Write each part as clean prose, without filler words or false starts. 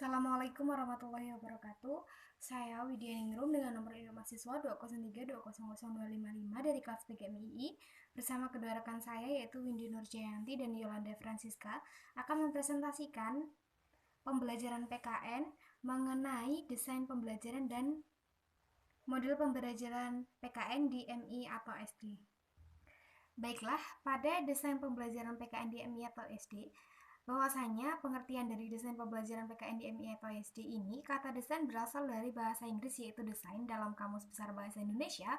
Assalamualaikum warahmatullahi wabarakatuh. Saya Widya Ningrum dengan nomor induk mahasiswa 203200255 dari kelas PGMII bersama kedua rekan saya yaitu Windy Nurjayanti dan Yolanda Francisca akan mempresentasikan pembelajaran PKN mengenai desain pembelajaran dan model pembelajaran PKN di MI atau SD. Baiklah, pada desain pembelajaran PKN di MI atau SD, bahwasanya pengertian dari desain pembelajaran PKN di MI atau SD ini, kata desain berasal dari bahasa Inggris yaitu desain dalam Kamus Besar Bahasa Indonesia,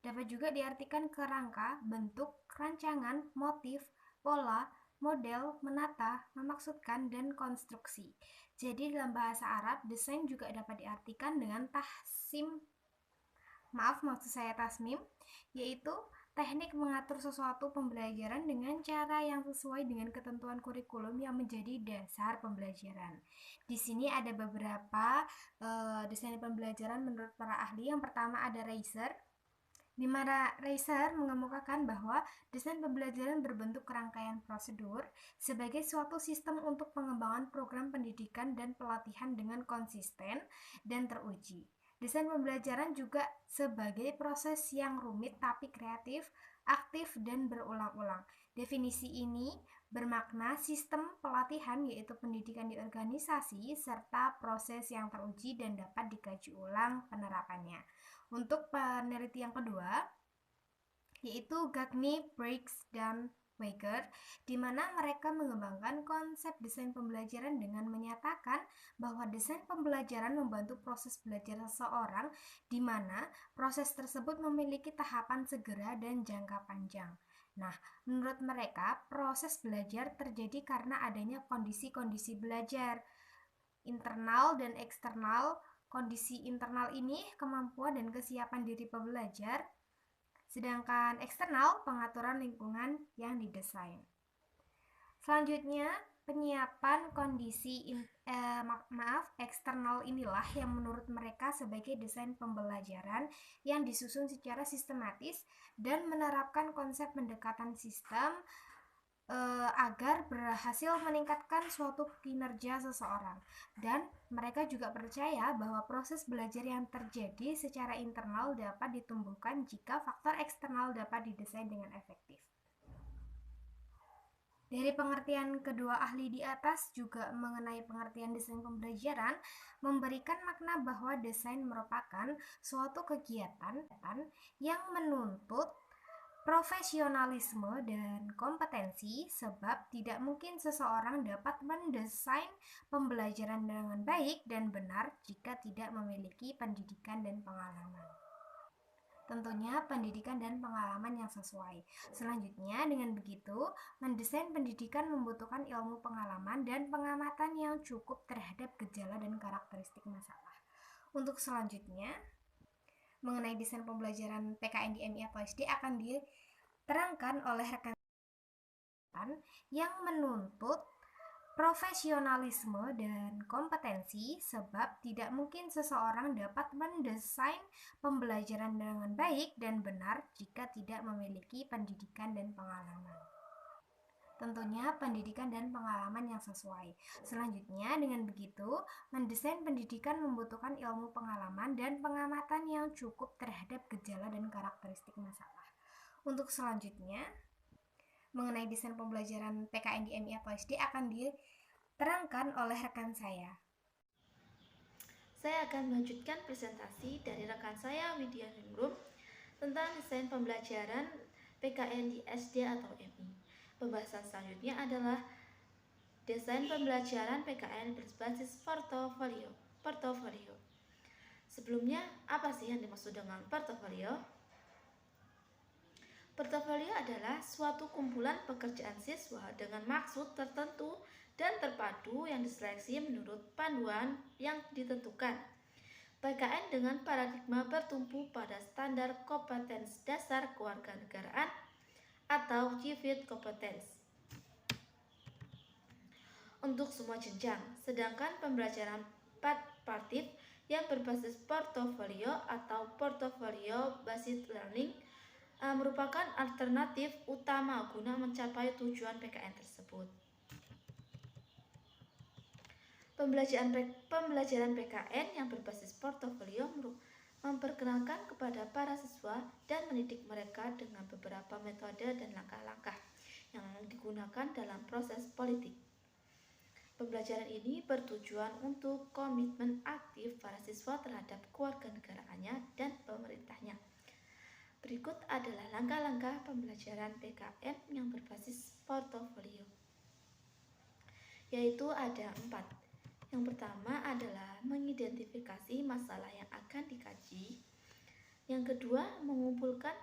dapat juga diartikan kerangka, bentuk, rancangan, motif, pola, model, menata, memaksudkan, dan konstruksi. Jadi dalam bahasa Arab, desain juga dapat diartikan dengan maksud saya tasmim, yaitu teknik mengatur sesuatu pembelajaran dengan cara yang sesuai dengan ketentuan kurikulum yang menjadi dasar pembelajaran. Di sini ada beberapa desain pembelajaran menurut para ahli. Yang pertama ada Reiser, di mana Reiser mengemukakan bahwa desain pembelajaran berbentuk rangkaian prosedur sebagai suatu sistem untuk pengembangan program pendidikan dan pelatihan dengan konsisten dan teruji. Desain pembelajaran juga sebagai proses yang rumit tapi kreatif, aktif, dan berulang-ulang. Definisi ini bermakna sistem pelatihan yaitu pendidikan di organisasi serta proses yang teruji dan dapat dikaji ulang penerapannya. Untuk peneliti yang kedua, yaitu Gagny, Briggs, dan Weiger, di mana mereka mengembangkan konsep desain pembelajaran dengan menyatakan bahwa desain pembelajaran membantu proses belajar seseorang, di mana proses tersebut memiliki tahapan segera dan jangka panjang. Nah, menurut mereka, proses belajar terjadi karena adanya kondisi-kondisi belajar internal dan eksternal. Kondisi internal ini kemampuan dan kesiapan diri pembelajar, sedangkan eksternal pengaturan lingkungan yang didesain. Selanjutnya, penyiapan kondisi eksternal inilah yang menurut mereka sebagai desain pembelajaran yang disusun secara sistematis dan menerapkan konsep pendekatan sistem agar berhasil meningkatkan suatu kinerja seseorang. Dan mereka juga percaya bahwa proses belajar yang terjadi secara internal dapat ditumbuhkan jika faktor eksternal dapat didesain dengan efektif. Dari pengertian kedua ahli di atas juga mengenai pengertian desain pembelajaran memberikan makna bahwa desain merupakan suatu kegiatan yang menuntut profesionalisme dan kompetensi, sebab tidak mungkin seseorang dapat mendesain pembelajaran dengan baik dan benar jika tidak memiliki pendidikan dan pengalaman. Tentunya pendidikan dan pengalaman yang sesuai. Selanjutnya, dengan begitu, mendesain pendidikan membutuhkan ilmu pengalaman dan pengamatan yang cukup terhadap gejala dan karakteristik masalah. Untuk selanjutnya, mengenai desain pembelajaran PKN di MI atau SD akan diterangkan oleh rekan yang menuntut profesionalisme dan kompetensi, sebab tidak mungkin seseorang dapat mendesain pembelajaran dengan baik dan benar jika tidak memiliki pendidikan dan pengalaman. Tentunya pendidikan dan pengalaman yang sesuai. Selanjutnya, dengan begitu, mendesain pendidikan membutuhkan ilmu pengalaman dan pengamatan yang cukup terhadap gejala dan karakteristik masalah. Untuk selanjutnya, mengenai desain pembelajaran PKN di MI atau SD akan diterangkan oleh rekan saya. Saya akan melanjutkan presentasi dari rekan saya Widya Ningrum tentang desain pembelajaran PKN di SD atau MI. Pembahasan selanjutnya adalah desain pembelajaran PKN berbasis portofolio. Sebelumnya, apa sih yang dimaksud dengan portofolio? Portofolio adalah suatu kumpulan pekerjaan siswa dengan maksud tertentu dan terpadu yang diseleksi menurut panduan yang ditentukan. PKN dengan paradigma bertumpu pada standar kompetensi dasar kewarganegaraan atau GFIT Competence untuk semua jenjang, sedangkan pembelajaran partif yang berbasis portofolio atau portfolio based learning merupakan alternatif utama guna mencapai tujuan PKN tersebut. Pembelajaran PKN yang berbasis portofolio memperkenalkan kepada para siswa dan mendidik mereka dengan beberapa metode dan langkah-langkah yang digunakan dalam proses politik. Pembelajaran ini bertujuan untuk komitmen aktif para siswa terhadap kewarganegaraannya dan pemerintahnya. Berikut adalah langkah-langkah pembelajaran PKN yang berbasis portofolio, yaitu ada 4. Yang pertama adalah mengidentifikasi masalah yang akan dikaji. Yang kedua, mengumpulkan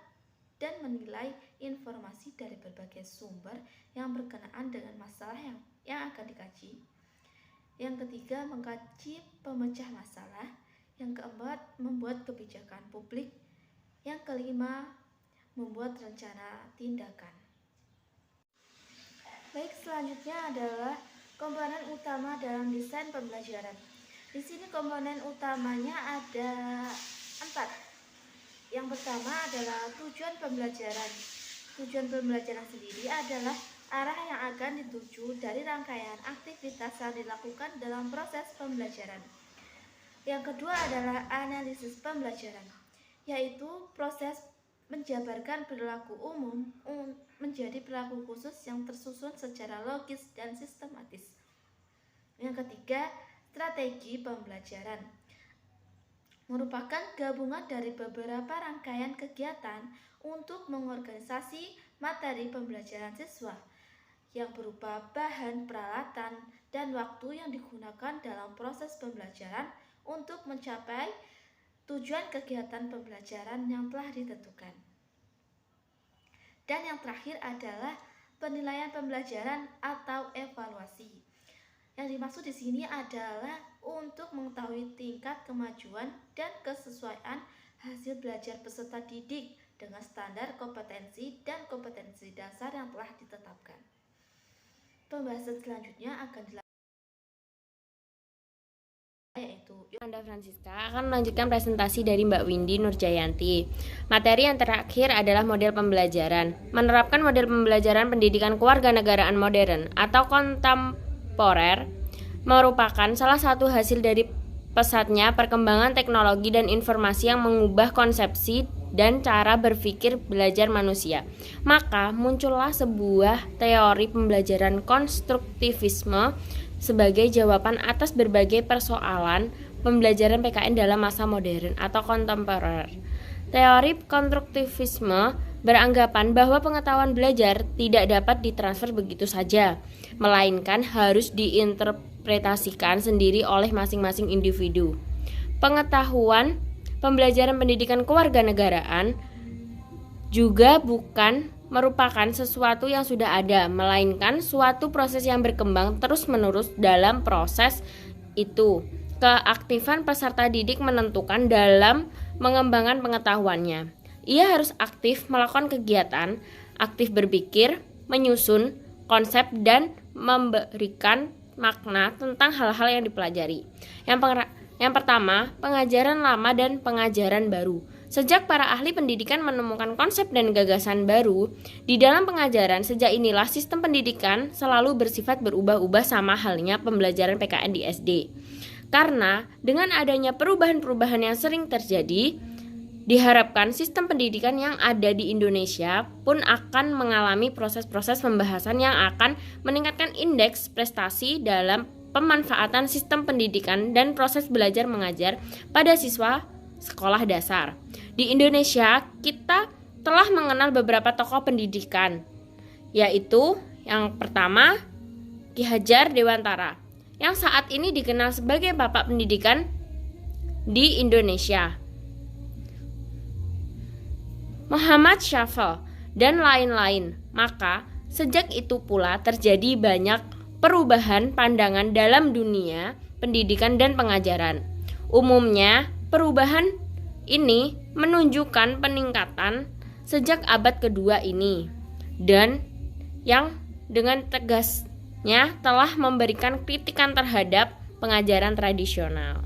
dan menilai informasi dari berbagai sumber yang berkenaan dengan masalah yang akan dikaji. Yang ketiga, mengkaji pemecah masalah. Yang keempat, membuat kebijakan publik. Yang kelima, membuat rencana tindakan. Baik, selanjutnya adalah komponen utama dalam desain pembelajaran. Di sini komponen utamanya ada 4. Yang pertama adalah tujuan pembelajaran. Tujuan pembelajaran sendiri adalah arah yang akan dituju dari rangkaian aktivitas yang dilakukan dalam proses pembelajaran. Yang kedua adalah analisis pembelajaran, yaitu proses menjabarkan perilaku umum menjadi perilaku khusus yang tersusun secara logis dan sistematis. Yang ketiga, strategi pembelajaran merupakan gabungan dari beberapa rangkaian kegiatan untuk mengorganisasi materi pembelajaran siswa yang berupa bahan, peralatan, dan waktu yang digunakan dalam proses pembelajaran untuk mencapai tujuan kegiatan pembelajaran yang telah ditentukan. Dan yang terakhir adalah penilaian pembelajaran atau evaluasi. Yang dimaksud di sini adalah untuk mengetahui tingkat kemajuan dan kesesuaian hasil belajar peserta didik dengan standar kompetensi dan kompetensi dasar yang telah ditetapkan. Pembahasan selanjutnya akan dilakukan yaitu Anda Francisca akan melanjutkan presentasi dari Mbak Windy Nurjayanti. Materi yang terakhir adalah model pembelajaran. Menerapkan model pembelajaran pendidikan kewarganegaraan modern atau kontemporer merupakan salah satu hasil dari pesatnya perkembangan teknologi dan informasi yang mengubah konsepsi dan cara berpikir belajar manusia. Maka muncullah sebuah teori pembelajaran konstruktivisme sebagai jawaban atas berbagai persoalan pembelajaran PKN dalam masa modern atau kontemporer. Teori konstruktivisme beranggapan bahwa pengetahuan belajar tidak dapat ditransfer begitu saja, melainkan harus diinterpretasikan sendiri oleh masing-masing individu. Pengetahuan pembelajaran pendidikan kewarganegaraan juga bukan merupakan sesuatu yang sudah ada, melainkan suatu proses yang berkembang terus-menerus. Dalam proses itu, keaktifan peserta didik menentukan dalam mengembangkan pengetahuannya. Ia harus aktif melakukan kegiatan, aktif berpikir, menyusun konsep, dan memberikan makna tentang hal-hal yang dipelajari. Yang pertama, pengajaran lama dan pengajaran baru. Sejak para ahli pendidikan menemukan konsep dan gagasan baru di dalam pengajaran, sejak inilah sistem pendidikan selalu bersifat berubah-ubah sama halnya pembelajaran PKN di SD. Karena dengan adanya perubahan-perubahan yang sering terjadi, diharapkan sistem pendidikan yang ada di Indonesia pun akan mengalami proses-proses pembahasan yang akan meningkatkan indeks prestasi dalam pemanfaatan sistem pendidikan dan proses belajar mengajar pada siswa sekolah dasar. Di Indonesia, kita telah mengenal beberapa tokoh pendidikan, yaitu yang pertama, Ki Hajar Dewantara, yang saat ini dikenal sebagai Bapak Pendidikan di Indonesia, Muhammad Syafel, dan lain-lain. Maka, sejak itu pula terjadi banyak perubahan pandangan dalam dunia pendidikan dan pengajaran. Umumnya, perubahan ini menunjukkan peningkatan sejak abad kedua ini, dan yang dengan tegasnya telah memberikan kritikan terhadap pengajaran tradisional.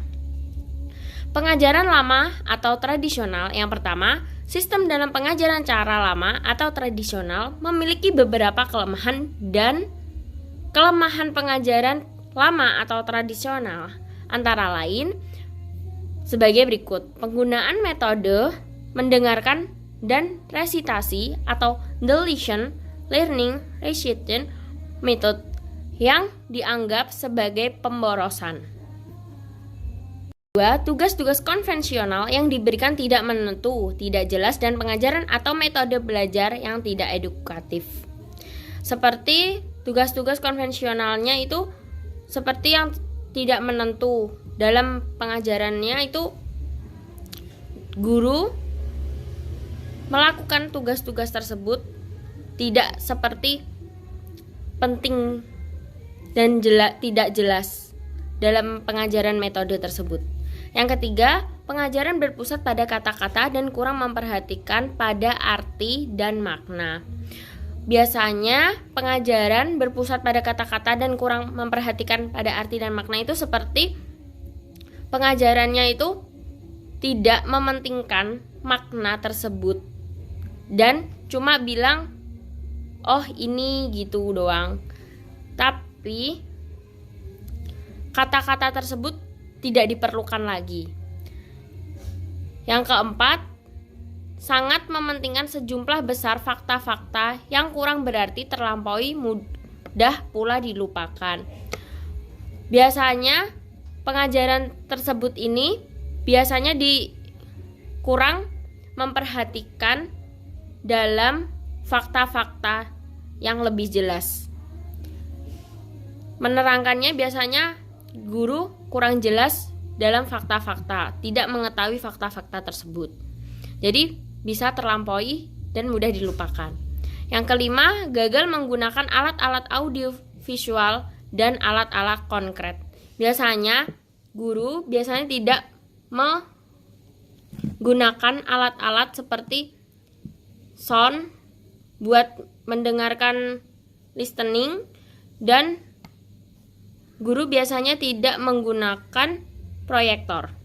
Pengajaran lama atau tradisional, yang pertama, sistem dalam pengajaran cara lama atau tradisional memiliki beberapa kelemahan dan kelemahan pengajaran lama atau tradisional antara lain sebagai berikut. Penggunaan metode mendengarkan dan resitasi atau deletion learning recitation method yang dianggap sebagai pemborosan. 2. Tugas-tugas konvensional yang diberikan tidak menentu, tidak jelas, dan pengajaran atau metode belajar yang tidak edukatif. Seperti tugas-tugas konvensionalnya itu seperti yang tidak menentu. Dalam pengajarannya itu guru melakukan tugas-tugas tersebut tidak seperti penting dan tidak jelas dalam pengajaran metode tersebut. Yang ketiga, pengajaran berpusat pada kata-kata dan kurang memperhatikan pada arti dan makna. Biasanya pengajaran berpusat pada kata-kata dan kurang memperhatikan pada arti dan makna itu seperti pengajarannya itu tidak mementingkan makna tersebut dan cuma bilang oh ini gitu doang. Tapi kata-kata tersebut tidak diperlukan lagi. Yang keempat, sangat mementingkan sejumlah besar fakta-fakta yang kurang berarti terlampaui mudah pula dilupakan. Biasanya pengajaran tersebut ini biasanya kurang memperhatikan dalam fakta-fakta yang lebih jelas. Menerangkannya biasanya guru kurang jelas dalam fakta-fakta, tidak mengetahui fakta-fakta tersebut. Jadi bisa terlampaui dan mudah dilupakan. Yang kelima, gagal menggunakan alat-alat audio visual dan alat-alat konkret. Biasanya guru tidak menggunakan alat-alat seperti sound buat mendengarkan listening, dan guru biasanya tidak menggunakan proyektor.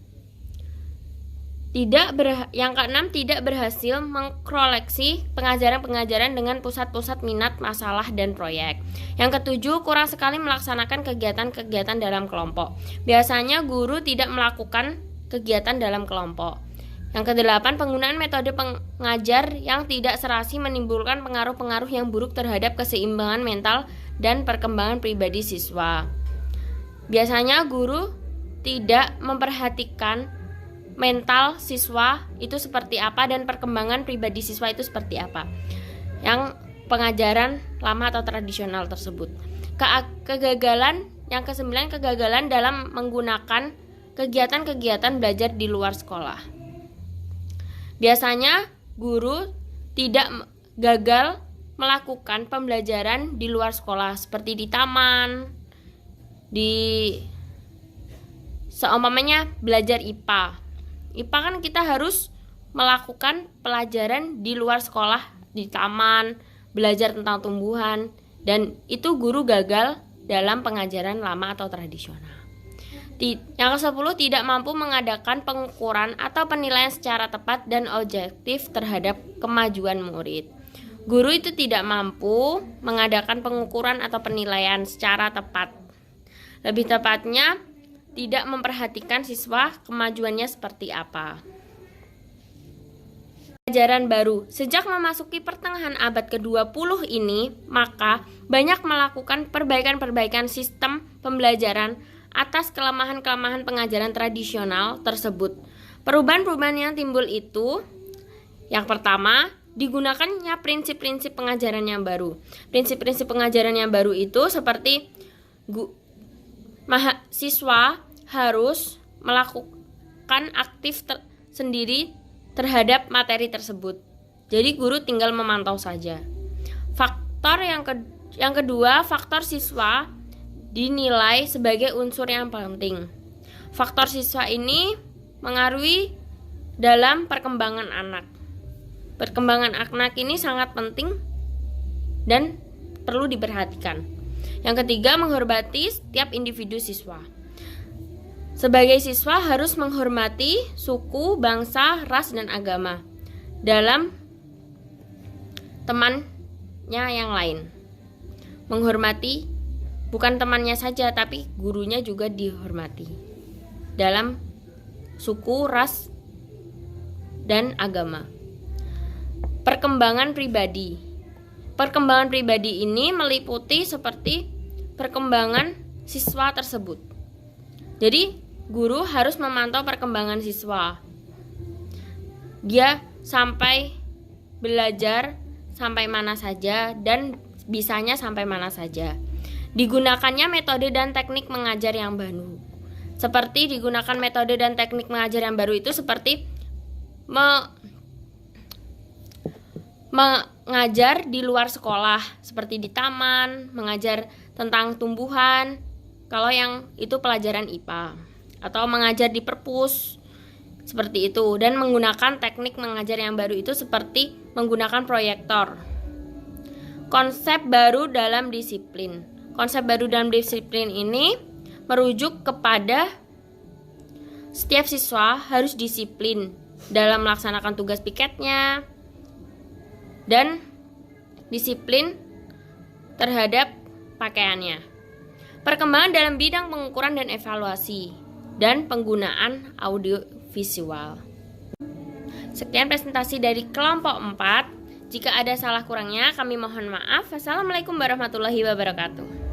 Yang keenam, tidak berhasil mengkoleksi pengajaran-pengajaran dengan pusat-pusat minat, masalah, dan proyek. Yang ketujuh, kurang sekali melaksanakan kegiatan-kegiatan dalam kelompok. Biasanya guru tidak melakukan kegiatan dalam kelompok. Yang kedelapan, penggunaan metode pengajar yang tidak serasi menimbulkan pengaruh-pengaruh yang buruk terhadap keseimbangan mental dan perkembangan pribadi siswa. Biasanya guru tidak memperhatikan mental siswa itu seperti apa dan perkembangan pribadi siswa itu seperti apa yang pengajaran lama atau tradisional tersebut. Kegagalan yang kesembilan, kegagalan dalam menggunakan kegiatan-kegiatan belajar di luar sekolah. Biasanya guru tidak gagal melakukan pembelajaran di luar sekolah seperti di taman, seumpamanya belajar IPA. IPA kan kita harus melakukan pelajaran di luar sekolah, di taman, belajar tentang tumbuhan, dan itu guru gagal dalam pengajaran lama atau tradisional. Yang ke-10, tidak mampu mengadakan pengukuran atau penilaian secara tepat dan objektif terhadap kemajuan murid. Guru itu tidak mampu mengadakan pengukuran atau penilaian secara tepat. Lebih tepatnya, tidak memperhatikan siswa kemajuannya seperti apa. Ajaran baru. Sejak memasuki pertengahan abad ke-20 ini, maka banyak melakukan perbaikan-perbaikan sistem pembelajaran atas kelemahan-kelemahan pengajaran tradisional tersebut. Perubahan-perubahan yang timbul itu, yang pertama, digunakannya prinsip-prinsip pengajaran yang baru. Prinsip-prinsip pengajaran yang baru itu seperti mahasiswa harus melakukan aktif sendiri terhadap materi tersebut. Jadi guru tinggal memantau saja. Faktor yang kedua, faktor siswa dinilai sebagai unsur yang penting. Faktor siswa ini mengaruhi dalam perkembangan anak. Perkembangan anak ini sangat penting dan perlu diperhatikan. Yang ketiga, menghormati setiap individu siswa. Sebagai siswa harus menghormati suku, bangsa, ras, dan agama dalam temannya yang lain. Menghormati bukan temannya saja, tapi gurunya juga dihormati dalam suku, ras, dan agama. Perkembangan pribadi. Perkembangan pribadi ini meliputi seperti perkembangan siswa tersebut. Jadi, guru harus memantau perkembangan siswa. Dia sampai belajar sampai mana saja dan bisanya sampai mana saja. Digunakannya metode dan teknik mengajar yang baru. Seperti digunakan metode dan teknik mengajar yang baru itu seperti mengajar di luar sekolah, seperti di taman, mengajar tentang tumbuhan, kalau yang itu pelajaran IPA, atau mengajar di perpus, seperti itu. Dan menggunakan teknik mengajar yang baru itu seperti menggunakan proyektor. Konsep baru dalam disiplin. Konsep baru dalam disiplin ini merujuk kepada setiap siswa harus disiplin dalam melaksanakan tugas piketnya, dan disiplin terhadap pakaiannya. Perkembangan dalam bidang pengukuran dan evaluasi, dan penggunaan audiovisual. Sekian presentasi dari kelompok 4. Jika ada salah kurangnya, kami mohon maaf. Wassalamualaikum warahmatullahi wabarakatuh.